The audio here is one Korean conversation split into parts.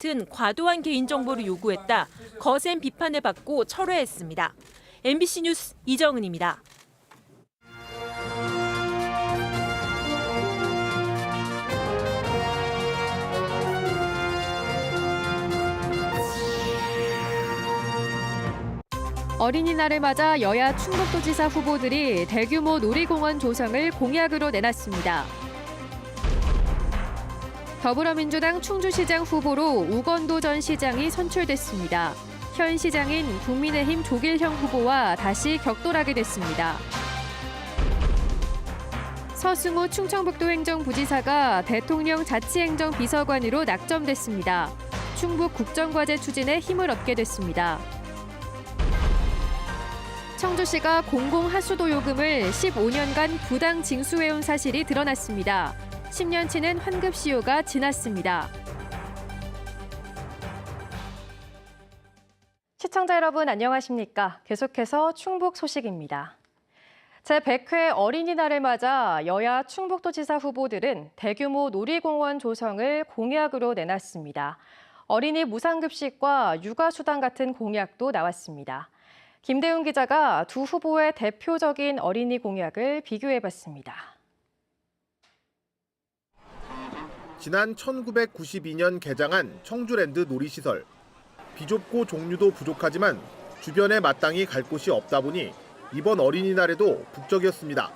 같은 과도한 개인정보를 요구했다 거센 비판을 받고 철회했습니다. MBC 뉴스 이정은입니다. 어린이날을 맞아 여야 충북도지사 후보들이 대규모 놀이공원 조성을 공약으로 내놨습니다. 더불어민주당 충주시장 후보로 우건도 전 시장이 선출됐습니다. 현 시장인 국민의힘 조길형 후보와 다시 격돌하게 됐습니다. 서승호 충청북도 행정부지사가 대통령 자치행정비서관으로 낙점됐습니다. 충북 국정과제 추진에 힘을 얻게 됐습니다. 청주시가 공공하수도 요금을 15년간 부당 징수해온 사실이 드러났습니다. 10년치는 환급시효가 지났습니다. 시청자 여러분 안녕하십니까? 계속해서 충북 소식입니다. 제100회 어린이날을 맞아 여야 충북도지사 후보들은 대규모 놀이공원 조성을 공약으로 내놨습니다. 어린이 무상급식과 육아수당 같은 공약도 나왔습니다. 김대훈 기자가 두 후보의 대표적인 어린이 공약을 비교해봤습니다. 지난 1992년 개장한 청주랜드 놀이시설. 비좁고 종류도 부족하지만 주변에 마땅히 갈 곳이 없다 보니 이번 어린이날에도 북적였습니다.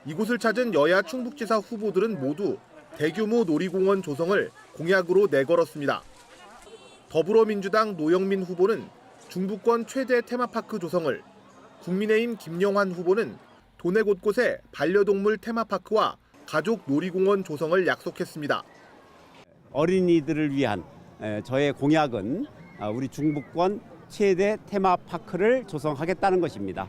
이곳을 찾은 여야 충북지사 후보들은 모두 대규모 놀이공원 조성을 공약으로 내걸었습니다. 더불어민주당 노영민 후보는 중부권 최대 테마파크 조성을, 국민의힘 김영환 후보는 도내 곳곳에 반려동물 테마파크와 가족 놀이공원 조성을 약속했습니다. 어린이들을 위한 저의 공약은 우리 중부권 최대 테마파크를 조성하겠다는 것입니다.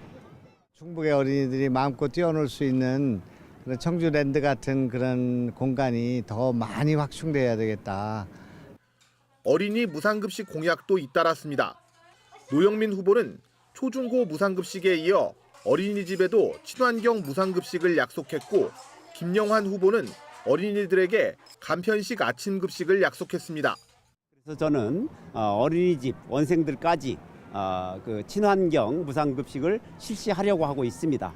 충북의 어린이들이 마음껏 뛰어놀 수 있는 그런 청주랜드 같은 그런 공간이 더 많이 확충돼야 되겠다. 어린이 무상급식 공약도 잇따랐습니다. 노영민 후보는 초중고 무상급식에 이어 어린이집에도 친환경 무상급식을 약속했고, 김영환 후보는 어린이들에게 간편식 아침급식을 약속했습니다. 그래서 저는 어린이집 원생들까지 그 친환경 무상급식을 실시하려고 하고 있습니다.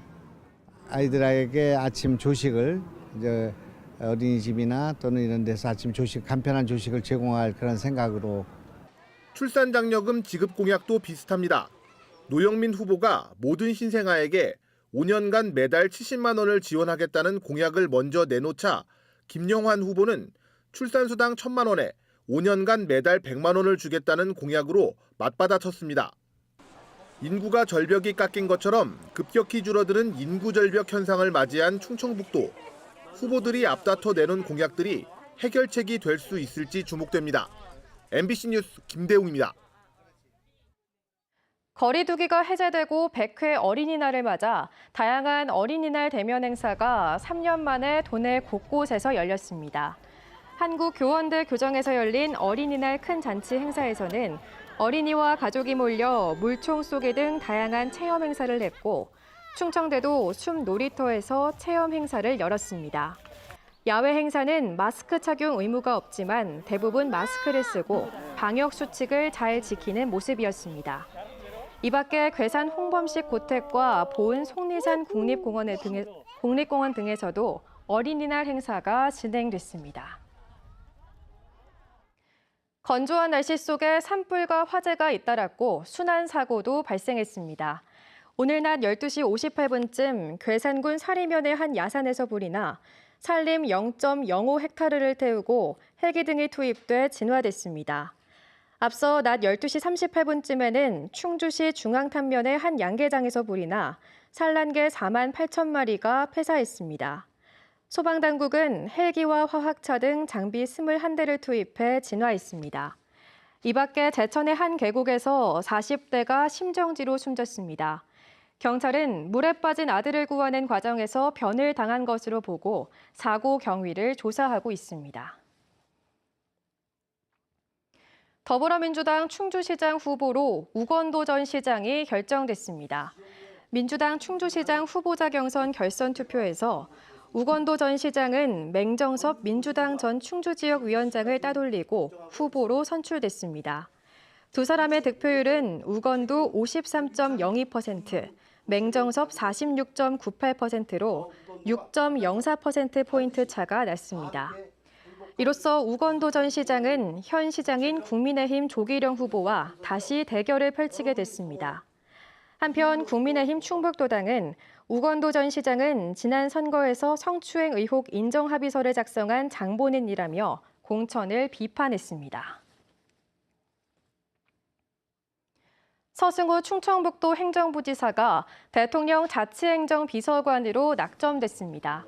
아이들에게 아침 조식을 이제 어린이집이나 또는 이런 데서 아침 조식, 간편한 조식을 제공할 그런 생각으로. 출산장려금 지급 공약도 비슷합니다. 노영민 후보가 모든 신생아에게 5년간 매달 70만 원을 지원하겠다는 공약을 먼저 내놓자 김영환 후보는 출산수당 1,000만 원에 5년간 매달 100만 원을 주겠다는 공약으로 맞받아쳤습니다. 인구가 절벽이 깎인 것처럼 급격히 줄어드는 인구 절벽 현상을 맞이한 충청북도. 후보들이 앞다퉈 내놓은 공약들이 해결책이 될 수 있을지 주목됩니다. MBC 뉴스 김대웅입니다. 거리두기가 해제되고 100회 어린이날을 맞아 다양한 어린이날 대면 행사가 3년 만에 도내 곳곳에서 열렸습니다. 한국교원대 교정에서 열린 어린이날 큰 잔치 행사에서는 어린이와 가족이 몰려 물총 쏘기 등 다양한 체험 행사를 했고, 충청대도 숲 놀이터에서 체험 행사를 열었습니다. 야외 행사는 마스크 착용 의무가 없지만 대부분 마스크를 쓰고 방역 수칙을 잘 지키는 모습이었습니다. 이 밖에 괴산 홍범식 고택과 보은 속리산 국립공원 등에서도 어린이날 행사가 진행됐습니다. 건조한 날씨 속에 산불과 화재가 잇따랐고 순환 사고도 발생했습니다. 오늘 낮 12시 58분쯤 괴산군 사리면의 한 야산에서 불이 나 산림 0.05헥타르를 태우고 헬기 등이 투입돼 진화됐습니다. 앞서 낮 12시 38분쯤에는 충주시 중앙탄면의 한 양계장에서 불이 나 산란개 4만 8천 마리가 폐사했습니다. 소방당국은 헬기와 화학차 등 장비 21대를 투입해 진화했습니다. 이 밖에 제천의 한 계곡에서 40대가 심정지로 숨졌습니다. 경찰은 물에 빠진 아들을 구하는 과정에서 변을 당한 것으로 보고 사고 경위를 조사하고 있습니다. 더불어민주당 충주시장 후보로 우건도 전 시장이 결정됐습니다. 민주당 충주시장 후보자 경선 결선 투표에서 우건도 전 시장은 맹정섭 민주당 전 충주지역위원장을 따돌리고 후보로 선출됐습니다. 두 사람의 득표율은 우건도 53.02%, 맹정섭 46.98%로 6.04%포인트 차가 났습니다. 이로써 우건도 전 시장은 현 시장인 국민의힘 조기령 후보와 다시 대결을 펼치게 됐습니다. 한편 국민의힘 충북도당은 우건도 전 시장은 지난 선거에서 성추행 의혹 인정 합의서를 작성한 장본인이라며 공천을 비판했습니다. 서승우 충청북도 행정부지사가 대통령 자치행정비서관으로 낙점됐습니다.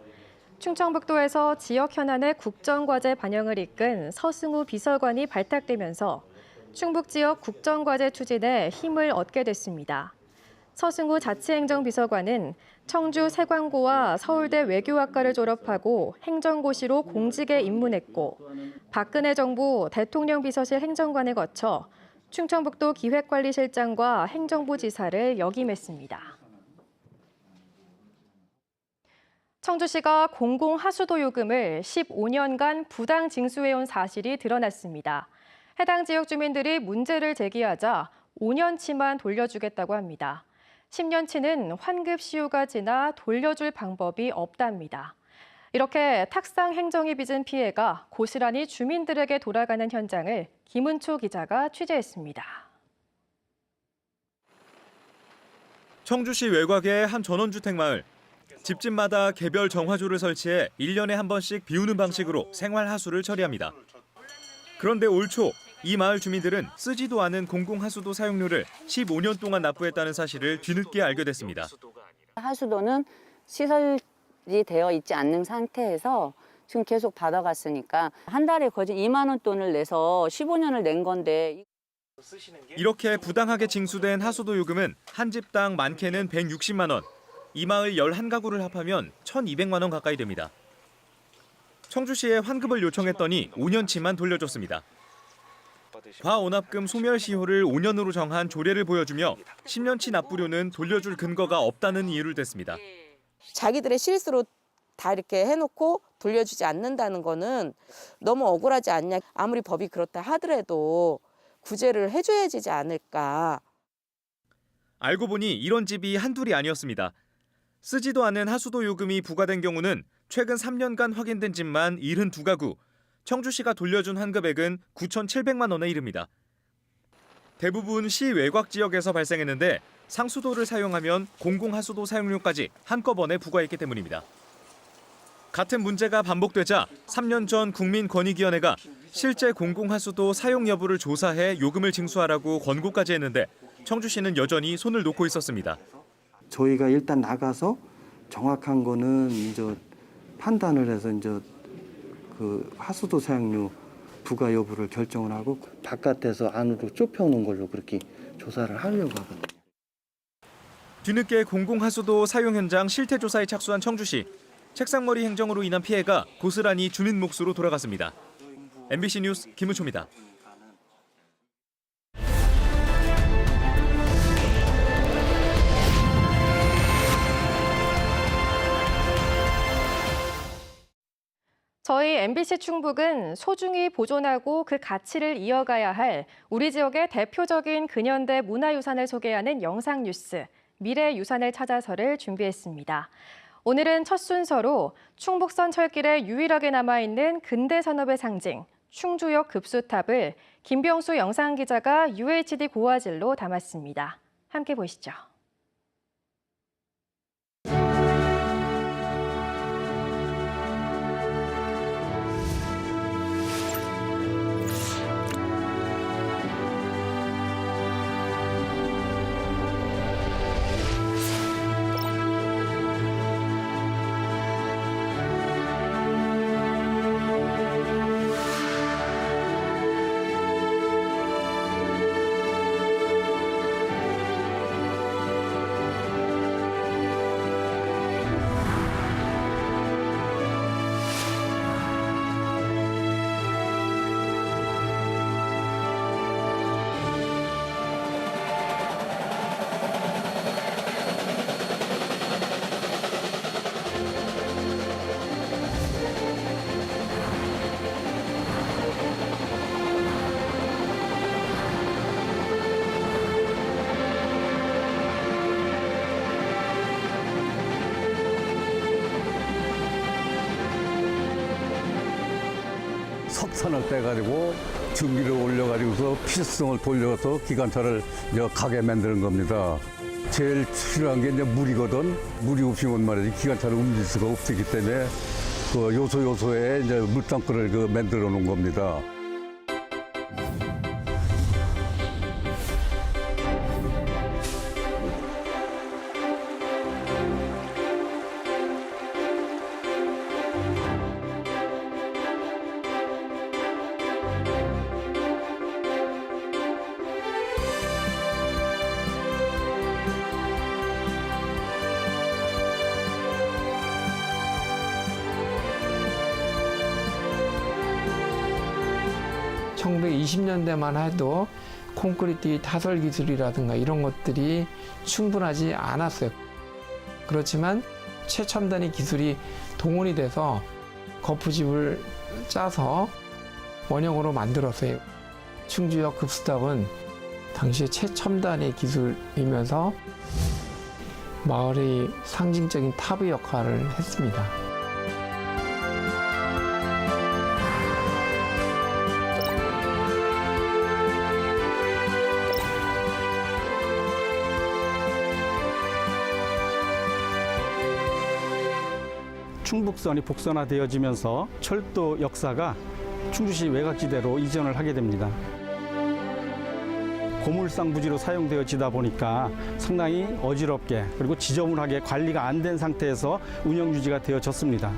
충청북도에서 지역 현안의 국정과제 반영을 이끈 서승우 비서관이 발탁되면서 충북 지역 국정과제 추진에 힘을 얻게 됐습니다. 서승우 자치행정비서관은 청주 세광고와 서울대 외교학과를 졸업하고 행정고시로 공직에 입문했고 박근혜 정부 대통령 비서실 행정관을 거쳐 충청북도 기획관리실장과 행정부지사를 역임했습니다. 청주시가 공공하수도 요금을 15년간 부당 징수해온 사실이 드러났습니다. 해당 지역 주민들이 문제를 제기하자 5년치만 돌려주겠다고 합니다. 10년치는 환급 시효가 지나 돌려줄 방법이 없답니다. 이렇게 탁상 행정이 빚은 피해가 고스란히 주민들에게 돌아가는 현장을 김은초 기자가 취재했습니다. 청주시 외곽의 한 전원주택 마을. 집집마다 개별 정화조를 설치해 1년에 한 번씩 비우는 방식으로 생활 하수를 처리합니다. 그런데 올 초 이 마을 주민들은 쓰지도 않은 공공하수도 사용료를 15년 동안 납부했다는 사실을 뒤늦게 알게 됐습니다. 하수도는 시설이 되어 있지 않는 상태에서 지금 계속 받아갔으니까 한 달에 거진 2만 원 돈을 내서 15년을 낸 건데. 이렇게 부당하게 징수된 하수도 요금은 한 집당 많게는 160만 원, 이 마을 11가구를 합하면 1,200만 원 가까이 됩니다. 청주시에 환급을 요청했더니 5년치만 돌려줬습니다. 과온합금 소멸시효를 5년으로 정한 조례를 보여주며 10년치 납부료는 돌려줄 근거가 없다는 이유를 댔습니다. 자기들의 실수로 다 이렇게 해놓고 돌려주지 않는다는 거는 너무 억울하지 않냐. 아무리 법이 그렇다 하더라도 구제를 해줘야 되지 않을까. 알고 보니 이런 집이 한둘이 아니었습니다. 쓰지도 않은 하수도 요금이 부과된 경우는 최근 3년간 확인된 집만 72가구, 청주시가 돌려준 환급액은 9,700만 원에 이릅니다. 대부분 시 외곽 지역에서 발생했는데 상수도를 사용하면 공공하수도 사용료까지 한꺼번에 부과했기 때문입니다. 같은 문제가 반복되자 3년 전 국민권익위원회가 실제 공공하수도 사용 여부를 조사해 요금을 징수하라고 권고까지 했는데 청주시는 여전히 손을 놓고 있었습니다. 저희가 일단 나가서 정확한 거는 이제 판단을 해서 이제 그 하수도 사용료 부과 여부를 결정을 하고 바깥에서 안으로 좁혀놓은 걸로 그렇게 조사를 하려고 하거든요. 뒤늦게 공공하수도 사용 현장 실태 조사에 착수한 청주시. 책상머리 행정으로 인한 피해가 고스란히 주민 몫으로 돌아갔습니다. MBC 뉴스 김은초입니다. 저희 MBC 충북은 소중히 보존하고 그 가치를 이어가야 할 우리 지역의 대표적인 근현대 문화유산을 소개하는 영상 뉴스, 미래유산을 찾아서를 준비했습니다. 오늘은 첫 순서로 충북선 철길에 유일하게 남아있는 근대 산업의 상징, 충주역 급수탑을 김병수 영상기자가 UHD 고화질로 담았습니다. 함께 보시죠. 선을 떼가지고 중기를 올려가지고서 필수성을 돌려서 기관차를 이제 가게 만드는 겁니다. 제일 필요한 게 이제 물이거든. 물이 없으면 말이지 기관차를 움직일 수가 없기 때문에 그 요소에 이제 물탱크를 만들어 놓은 겁니다. (1920년대만) 해도 콘크리트 타설 기술이라든가 이런 것들이 충분하지 않았어요. 그렇지만 최첨단의 기술이 동원이 돼서 거푸집을 짜서 원형으로 만들었어요. 충주역 급수탑은 당시에 최첨단의 기술이면서 마을의 상징적인 탑의 역할을 했습니다. 충북선이 복선화되어지면서 철도 역사가 충주시 외곽지대로 이전을 하게 됩니다. 고물상 부지로 사용되어지다 보니까 상당히 어지럽게 그리고 지저분하게 관리가 안 된 상태에서 운영 유지가 되어졌습니다.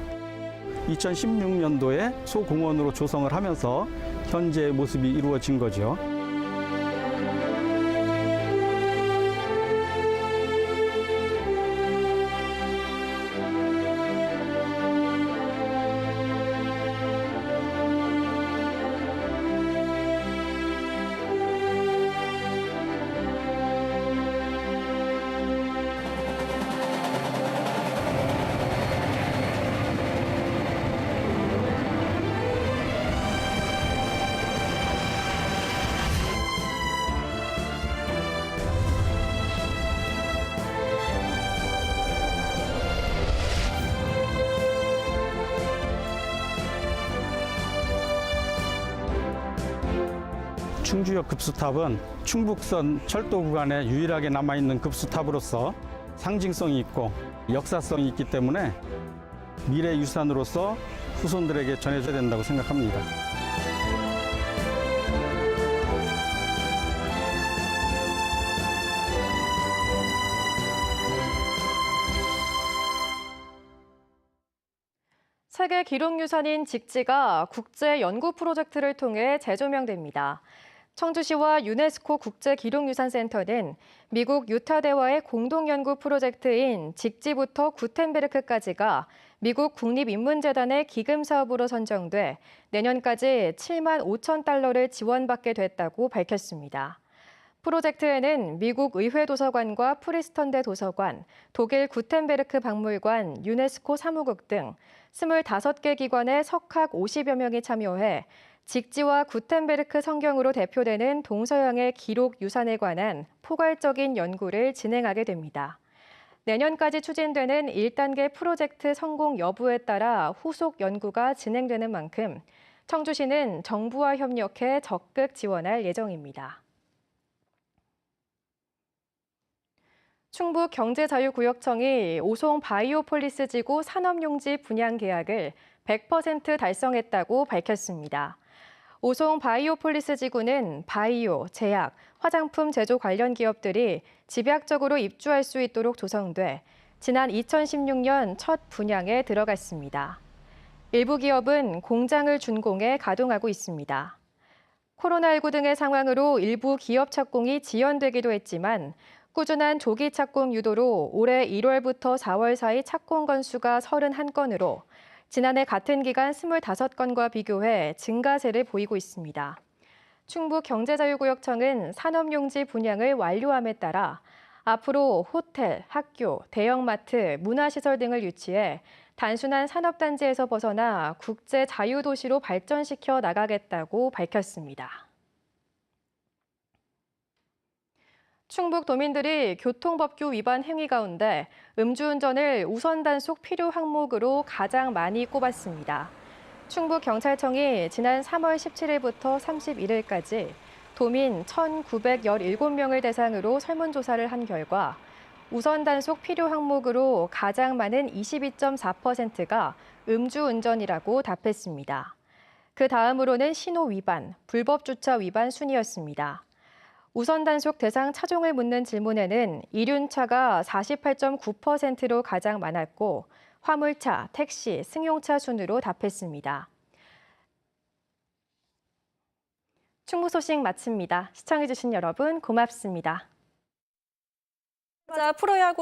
2016년도에 소공원으로 조성을 하면서 현재의 모습이 이루어진 거죠. 충주역 급수탑은 충북선 철도 구간에 유일하게 남아있는 급수탑으로서 상징성이 있고 역사성이 있기 때문에 미래 유산으로서 후손들에게 전해져야 된다고 생각합니다. 세계 기록유산인 직지가 국제 연구 프로젝트를 통해 재조명됩니다. 청주시와 유네스코 국제기록유산센터는 미국 유타대와의 공동연구 프로젝트인 직지부터 구텐베르크까지가 미국 국립인문재단의 기금 사업으로 선정돼 내년까지 7만 5천 달러를 지원받게 됐다고 밝혔습니다. 프로젝트에는 미국 의회도서관과 프리스턴대 도서관, 독일 구텐베르크 박물관, 유네스코 사무국 등 25개 기관의 석학 50여 명이 참여해 직지와 구텐베르크 성경으로 대표되는 동서양의 기록 유산에 관한 포괄적인 연구를 진행하게 됩니다. 내년까지 추진되는 1단계 프로젝트 성공 여부에 따라 후속 연구가 진행되는 만큼 청주시는 정부와 협력해 적극 지원할 예정입니다. 충북경제자유구역청이 오송 바이오폴리스 지구 산업용지 분양 계약을 100% 달성했다고 밝혔습니다. 오송 바이오폴리스 지구는 바이오, 제약, 화장품 제조 관련 기업들이 집약적으로 입주할 수 있도록 조성돼 지난 2016년 첫 분양에 들어갔습니다. 일부 기업은 공장을 준공해 가동하고 있습니다. 코로나19 등의 상황으로 일부 기업 착공이 지연되기도 했지만 꾸준한 조기 착공 유도로 올해 1월부터 4월 사이 착공 건수가 31건으로 지난해 같은 기간 25건과 비교해 증가세를 보이고 있습니다. 충북경제자유구역청은 산업용지 분양을 완료함에 따라 앞으로 호텔, 학교, 대형마트, 문화시설 등을 유치해 단순한 산업단지에서 벗어나 국제자유도시로 발전시켜 나가겠다고 밝혔습니다. 충북도민들이 교통법규 위반 행위 가운데 음주운전을 우선 단속 필요 항목으로 가장 많이 꼽았습니다. 충북경찰청이 지난 3월 17일부터 31일까지 도민 1,917명을 대상으로 설문조사를 한 결과 우선 단속 필요 항목으로 가장 많은 22.4%가 음주운전이라고 답했습니다. 그 다음으로는 신호 위반, 불법 주차 위반 순이었습니다. 우선 단속 대상 차종을 묻는 질문에는 이륜차가 48.9%로 가장 많았고 화물차, 택시, 승용차 순으로 답했습니다. 충북 소식 마칩니다. 시청해주신 여러분 고맙습니다. 프로야구